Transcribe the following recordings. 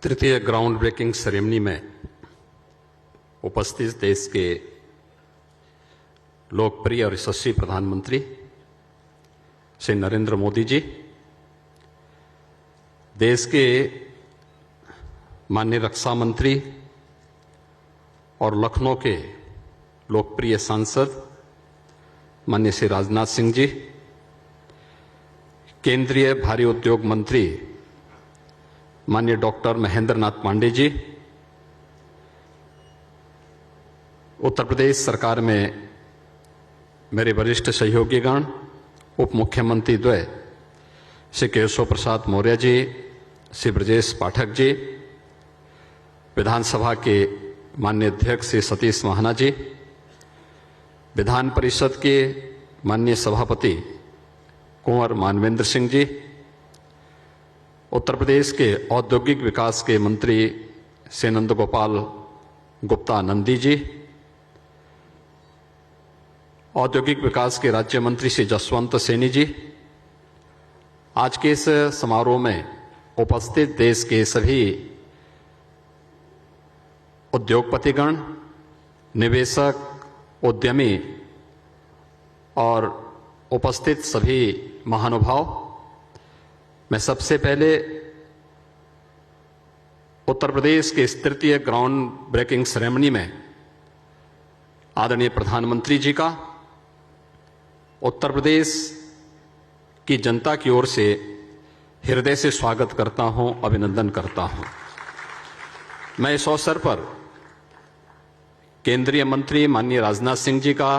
तृतीय ground breaking ceremony में उपस्थित देश के लोकप्रिय और यशस्वी प्रधानमंत्री श्री नरेंद्र मोदी जी, देश के माननीय रक्षा मंत्री और लखनऊ के लोकप्रिय सांसद माननीय श्री राजनाथ सिंह जी, केंद्रीय भारी उद्योग मंत्री माननीय डॉक्टर महेंद्र नाथ पांडे जी, उत्तर प्रदेश सरकार में मेरे वरिष्ठ सहयोगीगण, उप मुख्यमंत्री द्वय श्री केशव प्रसाद मौर्य जी, श्री ब्रजेश पाठक जी, विधानसभा के माननीय अध्यक्ष श्री सतीश महाना जी, विधान परिषद के माननीय सभापति कुंवर मानवेंद्र सिंह जी, उत्तर प्रदेश के औद्योगिक विकास के मंत्री श्री नंद गोपाल गुप्ता नंदी जी, औद्योगिक विकास के राज्य मंत्री श्री जसवंत सैनी जी, आज के इस समारोह में उपस्थित देश के सभी उद्योगपतिगण, निवेशक, उद्यमी और उपस्थित सभी महानुभाव, मैं सबसे पहले उत्तर प्रदेश के इस तृतीय ग्राउंड ब्रेकिंग सेरेमनी में आदरणीय प्रधानमंत्री जी का उत्तर प्रदेश की जनता की ओर से हृदय से स्वागत करता हूं, अभिनंदन करता हूं। मैं इस अवसर पर केंद्रीय मंत्री माननीय राजनाथ सिंह जी का,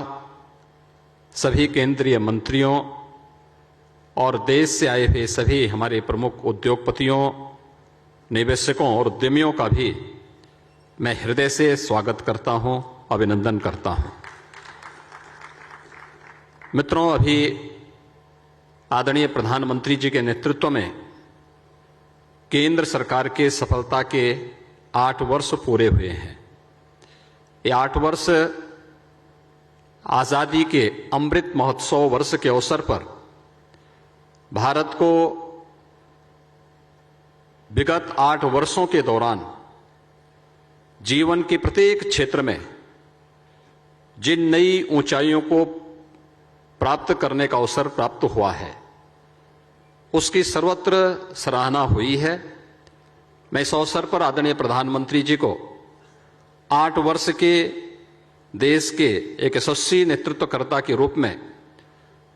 सभी केंद्रीय मंत्रियों और देश से आए हुए सभी हमारे प्रमुख उद्योगपतियों, निवेशकों और उद्यमियों का भी मैं हृदय से स्वागत करता हूं, अभिनंदन करता हूं। मित्रों, अभी आदरणीय प्रधानमंत्री जी के नेतृत्व में केंद्र सरकार के सफलता के 8 वर्ष पूरे हुए हैं। ये 8 वर्ष आजादी के अमृत महोत्सव वर्ष के अवसर पर भारत को विगत 8 वर्षों के दौरान जीवन के प्रत्येक क्षेत्र में जिन नई ऊंचाइयों को प्राप्त करने का अवसर प्राप्त हुआ है, उसकी सर्वत्र सराहना हुई है। मैं इस अवसर पर आदरणीय प्रधानमंत्री जी को 8 वर्ष के देश के एक यशस्वी नेतृत्वकर्ता के रूप में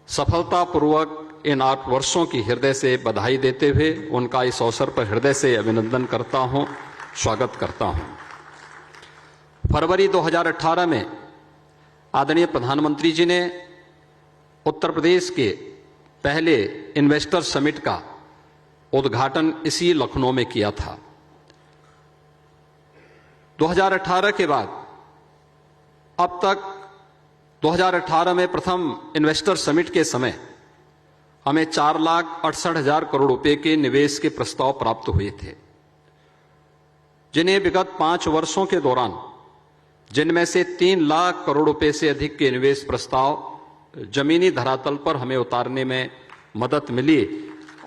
सफलतापूर्वक इन 8 वर्षों की हृदय से बधाई देते हुए उनका इस अवसर पर हृदय से अभिनंदन करता हूं, स्वागत करता हूं। फरवरी 2018 में आदरणीय प्रधानमंत्री जी ने उत्तर प्रदेश के पहले इन्वेस्टर समिट का उद्घाटन इसी लखनऊ में किया था। 2018 के बाद अब तक 2018 में प्रथम इन्वेस्टर समिट के समय हमें 4,68,000 करोड़ रुपए के निवेश के प्रस्ताव प्राप्त हुए थे, जिन्हें विगत 5 वर्षों के दौरान जिनमें से 3 लाख करोड़ रुपए से अधिक के निवेश प्रस्ताव जमीनी धरातल पर हमें उतारने में मदद मिली।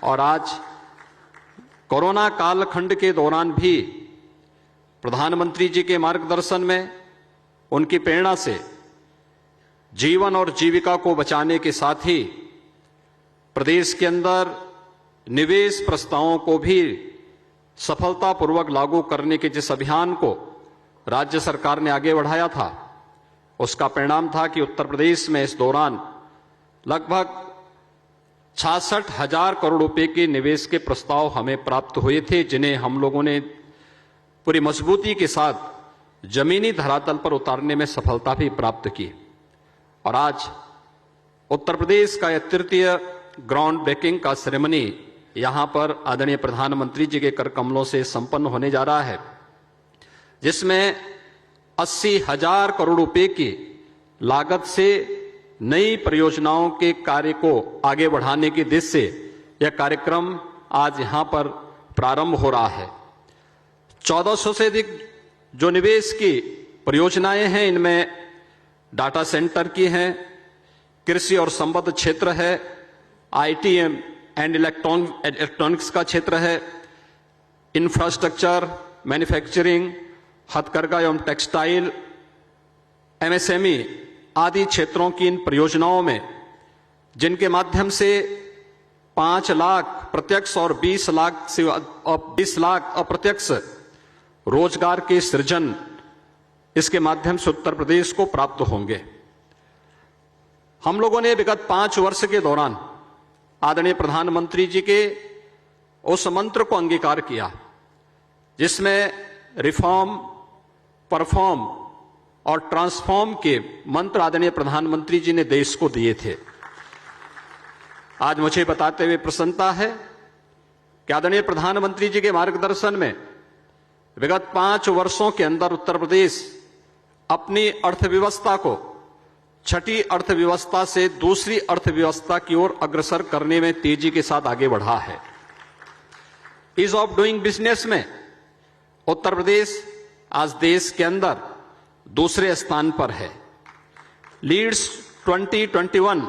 और आज कोरोना कालखंड के दौरान भी प्रधानमंत्री जी के मार्गदर्शन में, उनकी प्रेरणा से जीवन और जीविका को बचाने के साथ ही प्रदेश के अंदर निवेश प्रस्तावों को भी सफलतापूर्वक लागू करने के जिस अभियान को राज्य सरकार ने आगे बढ़ाया था, उसका परिणाम था कि उत्तर प्रदेश में इस दौरान लगभग 66,000 करोड़ रुपए के निवेश के प्रस्ताव हमें प्राप्त हुए थे, जिन्हें हम लोगों ने पूरी मजबूती के साथ जमीनी धरातल पर उतारने में सफलता भी प्राप्त की। और आज उत्तर प्रदेश का यह तृतीय ग्राउंड ब्रेकिंग का सेरेमनी यहां पर आदरणीय प्रधानमंत्री जी के कर कमलों से संपन्न होने जा रहा है, जिसमें 80,000 करोड़ रुपए की लागत से नई परियोजनाओं के कार्य को आगे बढ़ाने की दिशा से यह कार्यक्रम आज यहां पर प्रारंभ हो रहा है। 1400 से अधिक जो निवेश की परियोजनाएं हैं, इनमें डाटा सेंटर की हैं, कृषि और संबद्ध क्षेत्र है, आईटी एंड इलेक्ट्रॉनिक्स का क्षेत्र है, इंफ्रास्ट्रक्चर, मैन्युफैक्चरिंग, हथकरघा एवं टेक्सटाइल, एमएसएमई आदि क्षेत्रों की इन परियोजनाओं में, जिनके माध्यम से 5 लाख प्रत्यक्ष और 20 लाख अप्रत्यक्ष रोजगार के सृजन इसके माध्यम से उत्तर प्रदेश को प्राप्त होंगे। हम लोगों ने विगत 5 वर्ष के दौरान आदरणीय प्रधानमंत्री जी के उस मंत्र को अंगीकार किया जिसमें रिफॉर्म, परफॉर्म और ट्रांसफॉर्म के मंत्र आदरणीय प्रधानमंत्री जी ने देश को दिए थे। आज मुझे बताते हुए प्रसन्नता है कि आदरणीय प्रधानमंत्री जी के मार्गदर्शन में विगत 5 वर्षों के अंदर उत्तर प्रदेश अपनी अर्थव्यवस्था को छठी अर्थव्यवस्था से दूसरी अर्थव्यवस्था की ओर अग्रसर करने में तेजी के साथ आगे बढ़ा है। ईज ऑफ डूइंग बिजनेस में उत्तर प्रदेश आज देश के अंदर दूसरे स्थान पर है। लीड्स 2021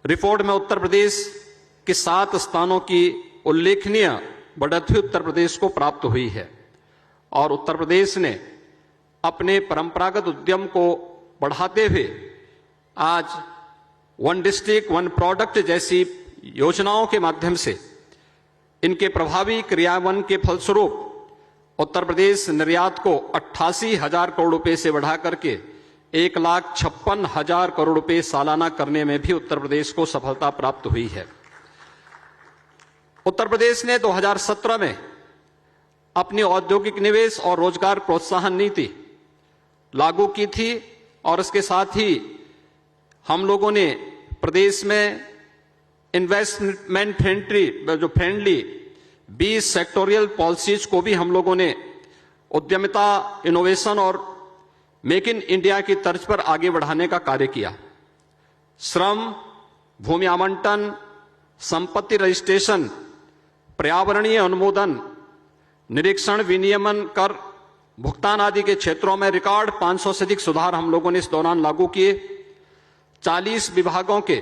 रिपोर्ट में उत्तर प्रदेश के 7 स्थानों की उल्लेखनीय बढ़त उत्तर प्रदेश को प्राप्त हुई है और उत्तर प्रदेश ने अपने परंपरागत उद्यम को बढ़ाते हुए आज वन डिस्ट्रिक्ट वन प्रोडक्ट जैसी योजनाओं के माध्यम से इनके प्रभावी क्रियान्वयन के फलस्वरूप उत्तर प्रदेश निर्यात को 88,000 करोड़ रुपए से बढ़ा करके 1,56,000 करोड़ रुपए सालाना करने में भी उत्तर प्रदेश को सफलता प्राप्त हुई है। उत्तर प्रदेश ने 2017 में अपनी औद्योगिक निवेश और रोजगार प्रोत्साहन नीति लागू की थी और इसके साथ ही हम लोगों ने प्रदेश में इन्वेस्टमेंट फ्रेंडली 20 सेक्टोरियल पॉलिसीज को भी हम लोगों ने उद्यमिता, इनोवेशन और मेक इन इंडिया की तर्ज पर आगे बढ़ाने का कार्य किया। श्रम, भूमि आवंटन, संपत्ति रजिस्ट्रेशन, पर्यावरणीय अनुमोदन, निरीक्षण, विनियमन, कर भुगतान आदि के क्षेत्रों में रिकॉर्ड 500 से अधिक सुधार हम लोगों ने इस दौरान लागू किए। 40 विभागों के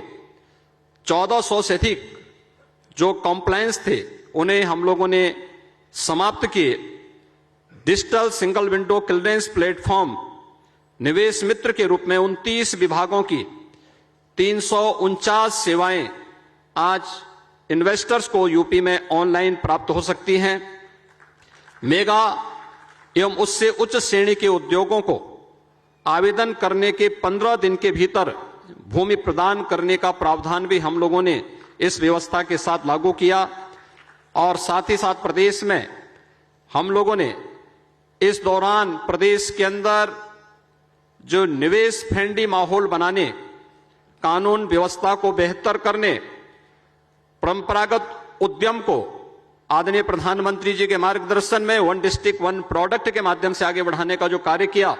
1400 से अधिक जो कॉम्प्लायंस थे उन्हें हम लोगों ने समाप्त किए। Digital single window clearance platform निवेश मित्र के रूप में 29 विभागों की 349 सेवाएं आज इन्वेस्टर्स को यूपी में ऑनलाइन प्राप्त हो सकती हैं। मेगा एवं उससे उच्च श्रेणी के उद्योगों को आवेदन करने के 15 दिन के भीतर भूमि प्रदान करने का प्रावधान भी हम लोगों ने इस व्यवस्था के साथ लागू किया और साथ ही साथ प्रदेश में हम लोगों ने इस दौरान प्रदेश के अंदर जो निवेश फ्रेंडली माहौल बनाने, कानून व्यवस्था को बेहतर करने, परंपरागत उद्यम को आदरणीय प्रधानमंत्री जी के मार्गदर्शन में वन डिस्ट्रिक्ट वन प्रोडक्ट के माध्यम से आगे बढ़ाने का जो कार्य किया,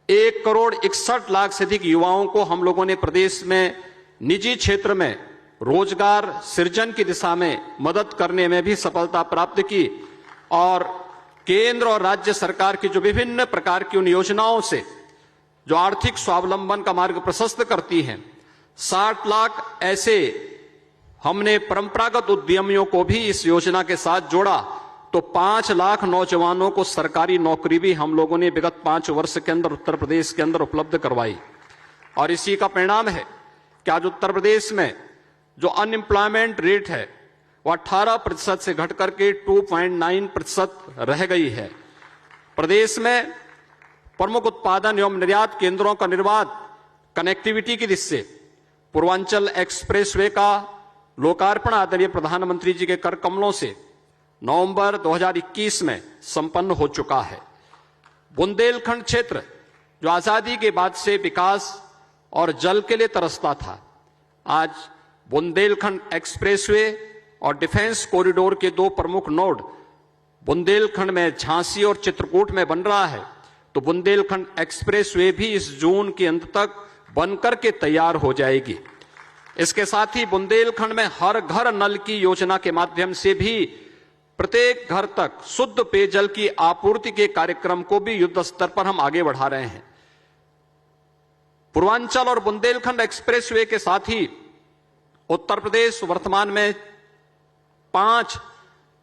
1,61,00,000 से अधिक युवाओं को हम लोगों ने प्रदेश में निजी क्षेत्र में रोजगार सृजन की दिशा में मदद करने में भी सफलता प्राप्त की और केंद्र और राज्य सरकार की जो विभिन्न प्रकार की उन योजनाओं से जो आर्थिक स्वावलंबन का मार्ग प्रशस्त करती हैं, 60 लाख ऐसे हमने परंपरागत उद्यमियों को भी इस योजना के साथ जोड़ा तो 5 लाख नौजवानों को सरकारी नौकरी भी हम लोगों ने विगत 5 वर्ष के अंदर उत्तर प्रदेश के अंदर उपलब्ध करवाई। और इसी का परिणाम है कि आज उत्तर प्रदेश में जो अनएम्प्लॉयमेंट रेट है वह 18% से घट करके 2.9% रह गई है। प्रदेश में प्रमुख उत्पादन एवं निर्यात केंद्रों का निर्माण कनेक्टिविटी की दृष्टि से पूर्वांचल एक्सप्रेसवे का लोकार्पण आदरणीय प्रधानमंत्री जी के कर कमलों से नवंबर 2021 में संपन्न हो चुका है। बुंदेलखंड क्षेत्र जो आजादी के बाद से विकास और जल के लिए तरसता था, आज बुंदेलखंड एक्सप्रेसवे और डिफेंस कॉरिडोर के 2 प्रमुख नोड बुंदेलखंड में झांसी और चित्रकूट में बन रहा है, तो बुंदेलखंड एक्सप्रेसवे भी इस जून के अंत तक बनकर के तैयार हो जाएगी। इसके साथ ही बुंदेलखंड में हर घर नल की योजना के माध्यम से भी प्रत्येक घर तक शुद्ध पेयजल की आपूर्ति के कार्यक्रम को भी युद्ध स्तर पर हम आगे बढ़ा रहे हैं। पूर्वांचल और बुंदेलखंड एक्सप्रेसवे के साथ ही उत्तर प्रदेश वर्तमान में 5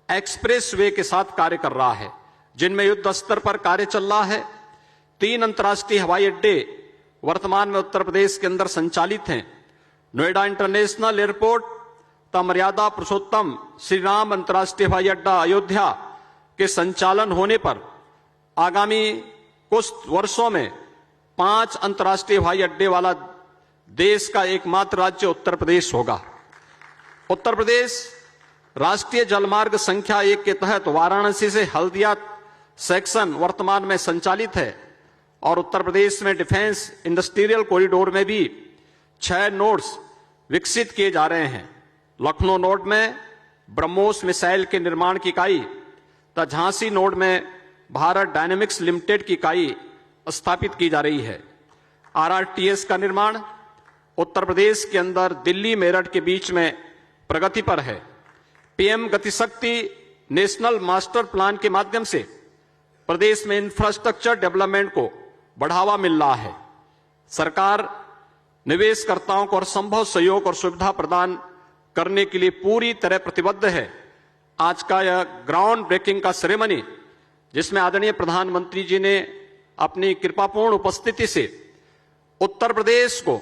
एक्सप्रेस वे के साथ कार्य कर रहा है, जिनमें युद्ध स्तर पर कार्य चल रहा है। 3 अंतर्राष्ट्रीय हवाई अड्डे वर्तमान में उत्तर प्रदेश के अंदर संचालित हैं। नोएडा इंटरनेशनल एयरपोर्ट तथा मर्यादा पुरुषोत्तम श्री राम अंतर्राष्ट्रीय हवाई अड्डा अयोध्या के संचालन होने पर आगामी कुछ वर्षों में 5 अंतर्राष्ट्रीय हवाई अड्डे वाला देश का एकमात्र राज्य उत्तर प्रदेश होगा। उत्तर प्रदेश राष्ट्रीय जलमार्ग संख्या 1 के तहत वाराणसी से हल्दिया सेक्शन वर्तमान में संचालित है और उत्तर प्रदेश में डिफेंस इंडस्ट्रियल कॉरिडोर में भी 6 नोड्स विकसित किए जा रहे हैं। लखनऊ नोड में ब्रह्मोस मिसाइल के निर्माण की इकाई तथा झांसी नोड में भारत डायनेमिक्स लिमिटेड की इकाई स्थापित की जा रही है। RRTS का निर्माण उत्तर प्रदेश के अंदर दिल्ली मेरठ के बीच में प्रगति पर है। PM GatiShakti national master plan के माध्यम से प्रदेश में इंफ्रास्ट्रक्चर डेवलपमेंट को बढ़ावा मिल रहा है। सरकार निवेशकर्ताओं को हर संभव सहयोग और सुविधा प्रदान करने के लिए पूरी तरह प्रतिबद्ध है। आज का यह ग्राउंड ब्रेकिंग का सेरेमनी, जिसमें आदरणीय प्रधानमंत्री जी ने अपनी कृपापूर्ण उपस्थिति से उत्तर प्रदेश को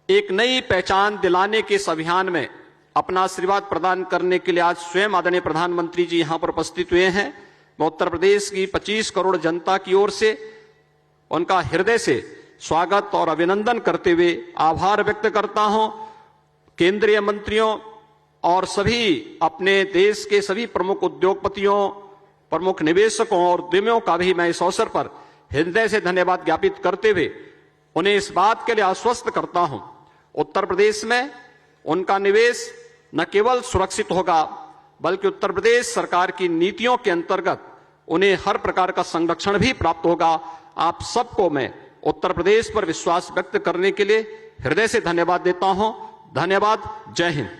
एक नई पहचान दिलाने के इस अभियान में अपना आशीर्वाद प्रदान करने के लिए आज स्वयं आदरणीय प्रधानमंत्री जी यहां पर उपस्थित हुए हैं। मैं उत्तर प्रदेश की 25 करोड़ जनता की ओर से उनका हृदय से स्वागत और अभिनंदन करते हुए आभार व्यक्त करता हूं। केंद्रीय मंत्रियों और सभी अपने देश के सभी प्रमुख उद्योगपतियों, प्रमुख निवेशकों और उद्यमियों का भी मैं इस अवसर पर हृदय से धन्यवाद ज्ञापित करते हुए उन्हें इस बात के लिए आश्वस्त करता हूं, उत्तर प्रदेश में उनका निवेश न केवल सुरक्षित होगा बल्कि उत्तर प्रदेश सरकार की नीतियों के अंतर्गत उन्हें हर प्रकार का संरक्षण भी प्राप्त होगा। आप सबको मैं उत्तर प्रदेश पर विश्वास व्यक्त करने के लिए हृदय से धन्यवाद देता हूं। धन्यवाद। जय हिंद।